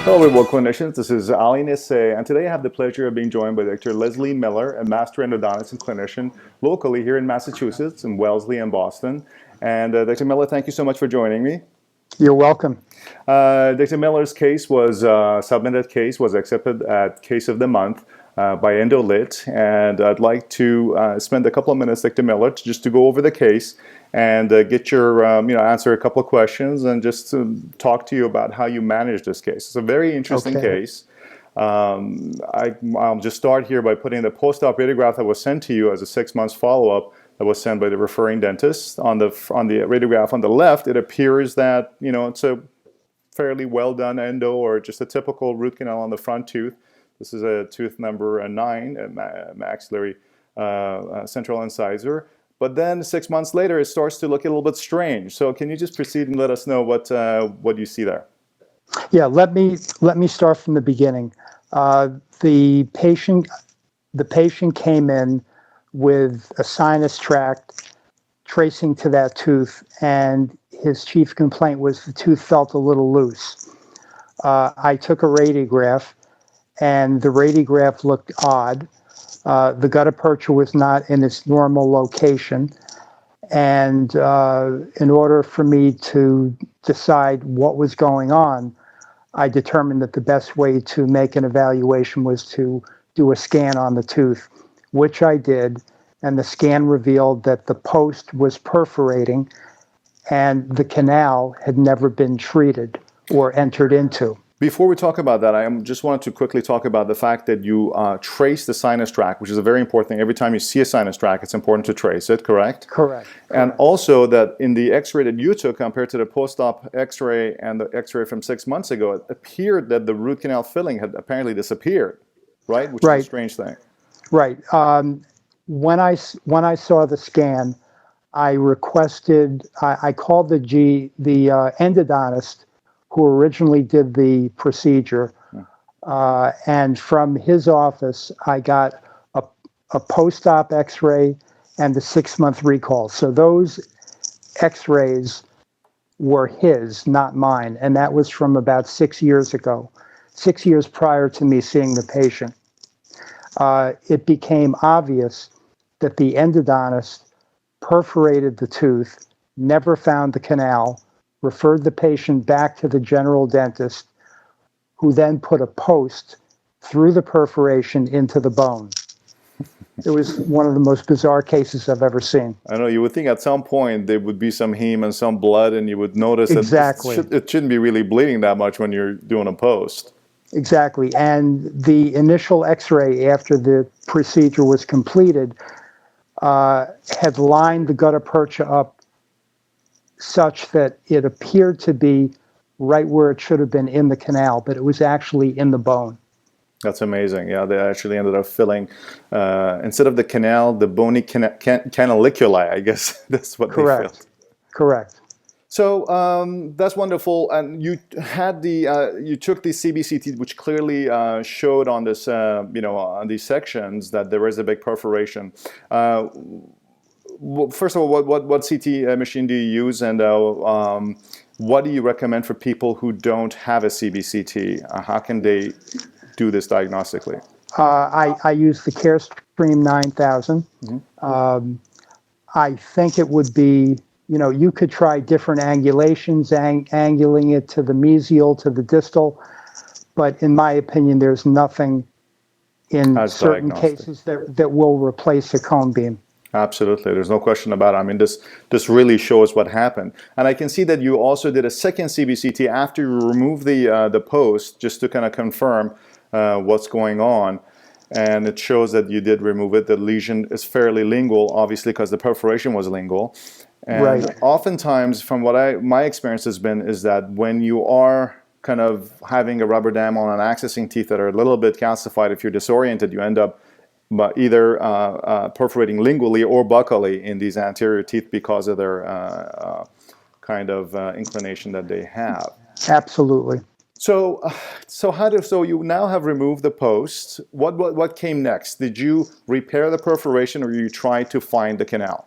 Hello, everyone, clinicians. This is Ali Nasseh, and today I have the pleasure of being joined by Dr. Leslie Miller, a master endodontist and clinician locally here in Massachusetts, in Wellesley and Boston. And Dr. Miller, thank you so much for joining me. You're welcome. Dr. Miller's case was submitted case was accepted at Case of the Month by EndoLit, and I'd like to spend a couple of minutes, Dr. Miller, just to go over the case and get your, answer a couple of questions and just talk to you about how you manage this case. It's a very interesting case. I'll just start here by putting the post-op radiograph that was sent to you as a 6-month follow-up that was sent by the referring dentist. On the radiograph on the left, it appears that, it's a fairly well done endo or just a typical root canal on the front tooth. This is a tooth number 9, a maxillary central incisor. But then 6 months later, it starts to look a little bit strange. So can you just proceed and let us know what you see there? Yeah, let me start from the beginning. The patient came in with a sinus tract tracing to that tooth, and his chief complaint was the tooth felt a little loose. I took a radiograph, and the radiograph looked odd. The gut aperture was not in its normal location, and in order for me to decide what was going on, I determined that the best way to make an evaluation was to do a scan on the tooth, which I did, and the scan revealed that the post was perforating and the canal had never been treated or entered into. Before we talk about that, I just wanted to quickly talk about the fact that you trace the sinus tract, which is a very important thing. Every time you see a sinus tract, it's important to trace it, correct? Correct. And also that in the x-ray that you took compared to the post-op x-ray and the x-ray from 6 months ago, it appeared that the root canal filling had apparently disappeared, right? Which is a strange thing. Right. When I saw the scan, I called the endodontist who originally did the procedure, and from his office, I got a post-op x-ray and a 6-month recall. So those x-rays were his, not mine, and that was from about 6 years ago, 6 years prior to me seeing the patient. It became obvious that the endodontist perforated the tooth, never found the canal, referred the patient back to the general dentist, who then put a post through the perforation into the bone. It was one of the most bizarre cases I've ever seen. I know, you would think at some point there would be some heme and some blood, and you would notice that it shouldn't be really bleeding that much when you're doing a post. Exactly. And the initial x-ray after the procedure was completed had lined the gut aperture up such that it appeared to be right where it should have been in the canal, but it was actually in the bone. That's amazing. Yeah, they actually ended up filling, instead of the canal, the bony canaliculi, I guess that's what they filled. Correct. So that's wonderful. And you had you took the CBCT, which clearly showed on this, on these sections that there is a big perforation. First of all, what CT machine do you use, and what do you recommend for people who don't have a CBCT? How can they do this diagnostically? I use the CareStream 9000. Mm-hmm. I think it would be, you could try different angulations, angling it to the mesial, to the distal, but in my opinion, there's nothing in certain cases that will replace a cone beam. Absolutely, there's no question about it. I mean, this really shows what happened. And I can see that you also did a second CBCT after you removed the post, just to kind of confirm what's going on. And it shows that you did remove it. The lesion is fairly lingual, obviously, because the perforation was lingual. And oftentimes, from what my experience has been, is that when you are kind of having a rubber dam on and accessing teeth that are a little bit calcified, if you're disoriented, you end up either perforating lingually or buccally in these anterior teeth because of their kind of inclination that they have. Absolutely. So you now have removed the post. What came next? Did you repair the perforation, or you try to find the canal?